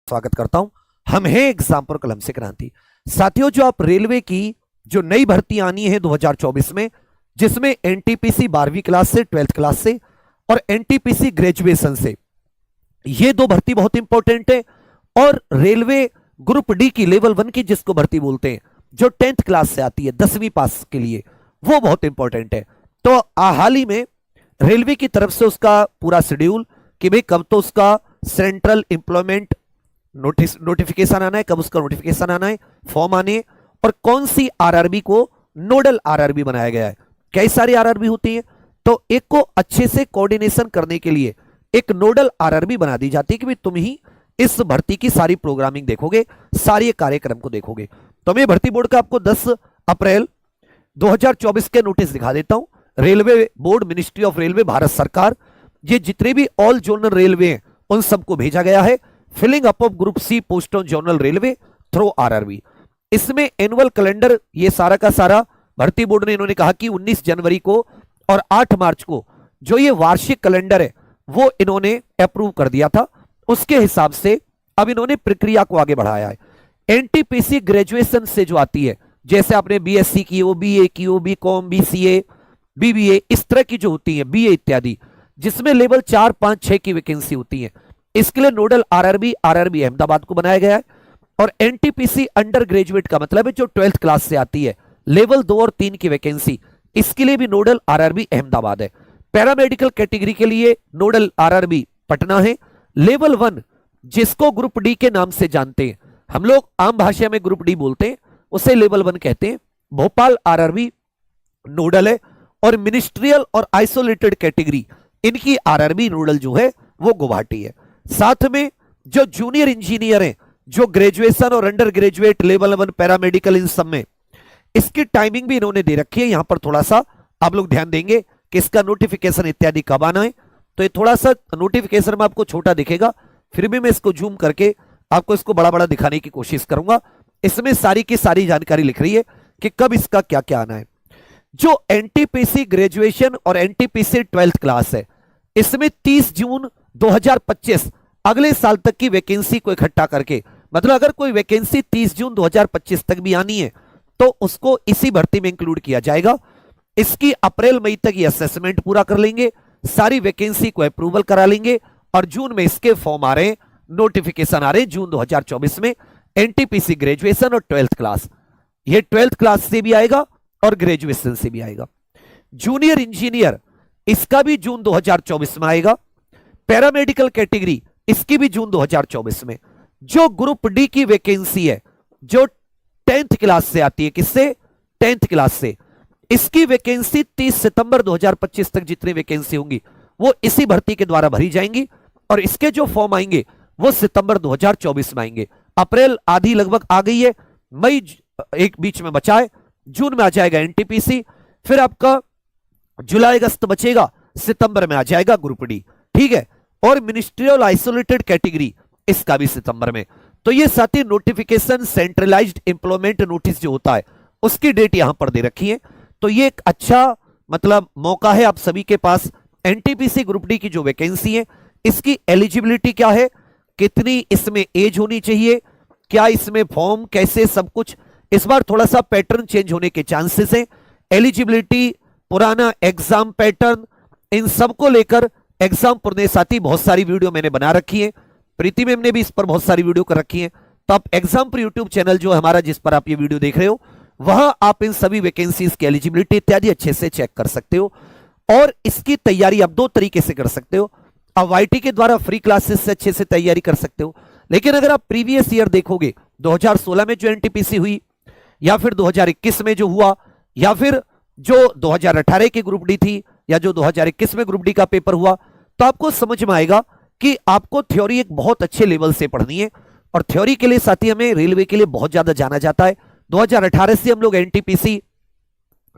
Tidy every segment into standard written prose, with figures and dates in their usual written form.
स्वागत करता हूं। हम हैं एग्जाम पर कलम से क्रांति। साथियों, जो आप रेलवे की जो नई भर्ती आनी है 2024 में, जिसमें एनटीपीसी 12वीं क्लास से 12th क्लास से और एनटीपीसी ग्रेजुएशन से, ये दो भर्ती बहुत इंपॉर्टेंट है। और रेलवे ग्रुप डी की लेवल 1 की जिसको भर्ती बोलते हैं, जो 10th क्लास से आती है 10वीं पास के लिए, वो बहुत इंपॉर्टेंट है। तो हाल ही में रेलवे की तरफ से उसका पूरा शेड्यूल कि भाई कब तो उसका सेंट्रल एम्प्लॉयमेंट नोटिफिकेशन आना है, कब उसका नोटिफिकेशन आना है, फॉर्म आने हैं, और कौन सी आरआरबी को नोडल आरआरबी बनाया गया है। कई सारी आरआरबी होती है, तो एक को अच्छे से कोऑर्डिनेशन करने के लिए एक नोडल आरआरबी बना दी जाती है कि भाई तुम ही इस भर्ती की सारी प्रोग्रामिंग देखोगे, सारे कार्यक्रम को देखोगे। तो मैं भर्ती बोर्ड का आपको 10 अप्रैल 2024 के नोटिस दिखा देता हूं। Railway board, ministry of railway, Bharat सरकार, ये जितने भी ऑल जोनल रेलवे हैं उन सबको भेजा गया है। Filling up of group C post on zonal railway through RRB. इसमें एनुअल कैलेंडर, ये सारा का सारा भर्ती बोर्ड ने इन्होंने कहा कि 19 जनवरी को और 8 मार्च को जो ये वार्षिक कैलेंडर है वो इन्होंने अप्रूव कर दिया था। उसके हिसाब से अब इन्होंने प्रक्रिया को आगे बढ़ाया है। एनटीपीसी ग्रेजुएशन से जो आती है, जैसे आपने बीएससी की हो, बीए की हो, बीकॉम, बीसीए, बीबीए, इस तरह की जो होती है, बीए इत्यादि, जिसमें लेवल 4, 5, 6 की वैकेंसी होती है, इसके लिए नोडल आरआरबी अहमदाबाद को बनाया गया है। और एनटीपीसी अंडर ग्रेजुएट का मतलब है जो 12th क्लास से आती है, लेवल 2 और 3 की वैकेंसी, इसके लिए भी नोडल आरआरबी अहमदाबाद है। पैरामेडिकल कैटेगरी के लिए नोडल आरआरबी पटना है। लेवल 1 जिसको ग्रुप डी के नाम से जानते हैं, हम लोग आम भाषा में ग्रुप डी बोलते हैं, उसे लेवल 1 कहते हैं, भोपाल आरआरबी नोडल है। और मिनिस्ट्रियल और आइसोलेटेड कैटेगरी, इनकी आरआरबी नोडल जो है वो गुवाहाटी है। साथ में जो जूनियर इंजीनियर हैं, जो ग्रेजुएशन और अंडर ग्रेजुएट, लेवल 1 पैरामेडिकल, इन सब में इसकी टाइमिंग भी इन्होंने दे रखी है। यहां पर थोड़ा सा आप लोग ध्यान देंगे कि इसका नोटिफिकेशन इत्यादि कब आना है। तो ये थोड़ा सा नोटिफिकेशन में आपको छोटा दिखेगा, फिर भी मैं इसको जूम करके आपको इसको बड़ा बड़ा दिखाने की कोशिश करूंगा। इसमें सारी की सारी जानकारी लिख रही है कि कब इसका क्या क्या आना है। जो एनटीपीसी ग्रेजुएशन और एनटीपीसी 12th क्लास है, इसमें 30 जून 2025 अगले साल तक की वैकेंसी को इकट्ठा करके, मतलब अगर कोई वैकेंसी 30 जून 2025 तक भी आनी है तो उसको इसी भर्ती में इंक्लूड किया जाएगा। इसकी अप्रैल मई तक ये असेसमेंट पूरा कर लेंगे, सारी वैकेंसी को अप्रूवल करा लेंगे, और जून में इसके फॉर्म आ रहे हैं, नोटिफिकेशन आ रहे हैं जून 2024 में। एनटीपीसी ग्रेजुएशन और 12th क्लास, ये 12th क्लास से भी आएगा और ग्रेजुएशन से भी आएगा। जूनियर इंजीनियर, इसका भी जून 2024 में आएगा। पैरामेडिकल कैटेगरी, इसकी भी जून 2024 में। जो ग्रुप डी की वैकेंसी है, जो 10th क्लास से आती है, किससे? 10th क्लास से, इसकी वैकेंसी 30 सितंबर 2025 तक जितनी वैकेंसी होंगी वो इसी भर्ती के द्वारा भरी जाएंगी, और इसके जो फॉर्म आएंगे वो सितंबर 2024 में आएंगे। अप्रैल आधी लगभग आ गई है, मई एक बीच में बचा है, जून में आ जाएगा एनटीपीसी, फिर आपका जुलाई अगस्त बचेगा, सितंबर में आ जाएगा ग्रुप डी, ठीक है। और मिनिस्ट्रियल आइसोलेटेड कैटेगरी, इसका भी सितंबर में। तो ये साथी नोटिफिकेशन, सेंट्रलाइज्ड एम्प्लॉयमेंट नोटिस जो होता है, उसकी डेट यहां पर दे रखी है। तो ये एक अच्छा मतलब मौका है आप सभी के पास। एनटीपीसी ग्रुप डी की जो वैकेंसी है, इसकी एलिजिबिलिटी क्या है, कितनी इसमें एज होनी चाहिए, क्या इसमें फॉर्म, कैसे, सब कुछ इस बार थोड़ा सा पैटर्न चेंज होने के चांसेस हैं। एलिजिबिलिटी, पुराना एग्जाम पैटर्न, इन सब को लेकर एग्जाम पढ़ने साथी बहुत सारी वीडियो मैंने बना रखी है। प्रीति मैम ने भी इस पर बहुत सारी वीडियो कर रखी है। तो आप एग्जाम पर यूट्यूब चैनल जो हमारा, जिस पर आप ये वीडियो देख रहे हो, वहां आप इन सभी वैकेंसीज की एलिजिबिलिटी इत्यादि अच्छे से चेक कर सकते हो। और इसकी तैयारी आप 2 तरीके से कर सकते हो। आप वाईटी के द्वारा फ्री क्लासेस से अच्छे से तैयारी कर सकते हो, लेकिन अगर आप प्रीवियस ईयर देखोगे, 2016 में जो एनटीपीसी हुई, या फिर 2021 में जो हुआ, या फिर जो 2018 की ग्रुप डी थी, या जो 2021 में ग्रुप डी का पेपर हुआ, तो आपको समझ में आएगा कि आपको थ्योरी एक बहुत अच्छे लेवल से पढ़नी है। और थ्योरी के लिए साथी हमें रेलवे के लिए बहुत ज्यादा जाना जाता है। 2018 से हम लोग एनटीपीसी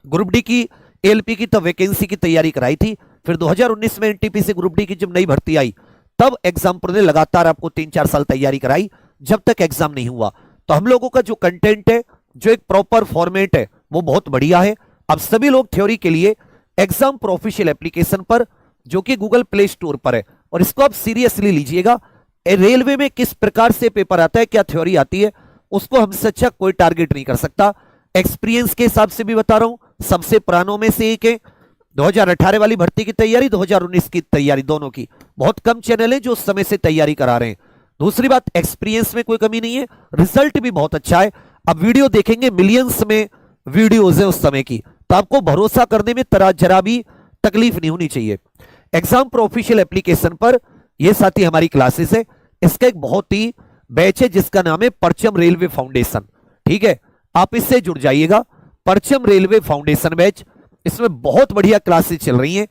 ग्रुप डी की, एलपी की तब वैकेंसी की तैयारी कराई थी। फिर 2019 में एनटीपीसी ग्रुप डी की जब नई भर्ती आई, तब एग्जाम पर लगातार आपको 3-4 साल तैयारी कराई, जब तक एग्जाम नहीं हुआ। तो हम लोगों का जो कंटेंट है, जो एक प्रॉपर फॉर्मेट है, वो बहुत बढ़िया है। अब सभी लोग थ्योरी के लिए एग्जाम प्रो ऑफिशियल एप्लीकेशन पर, जो कि गूगल प्ले स्टोर पर है, और इसको आप सीरियसली लीजिएगा। रेलवे में किस प्रकार से पेपर आता है, क्या थ्योरी आती है, उसको हमसे अच्छा कोई टारगेट नहीं कर सकता। एक्सपीरियंस के हिसाब से भी बता रहा हूं, सबसे पुरानों में से एक है। 2018 वाली भर्ती की तैयारी, 2019 की तैयारी, दोनों की बहुत कम चैनल है जो उस समय से तैयारी करा रहे हैं। दूसरी बात, एक्सपीरियंस में कोई कमी नहीं है, रिजल्ट भी बहुत अच्छा है। अब वीडियो देखेंगे, मिलियंस में वीडियोज है उस समय की, तो आपको भरोसा करने में जरा भी तकलीफ नहीं होनी चाहिए। एग्जाम प्रो ऑफिशियल एप्लीकेशन पर यह साथी हमारी क्लासेस है। इसका एक बहुत ही बैच है जिसका नाम है परचम रेलवे फाउंडेशन। ठीक है, आप इससे जुड़ जाइएगा। परचम रेलवे फाउंडेशन बैच, इसमें बहुत बढ़िया क्लासेस चल रही हैं।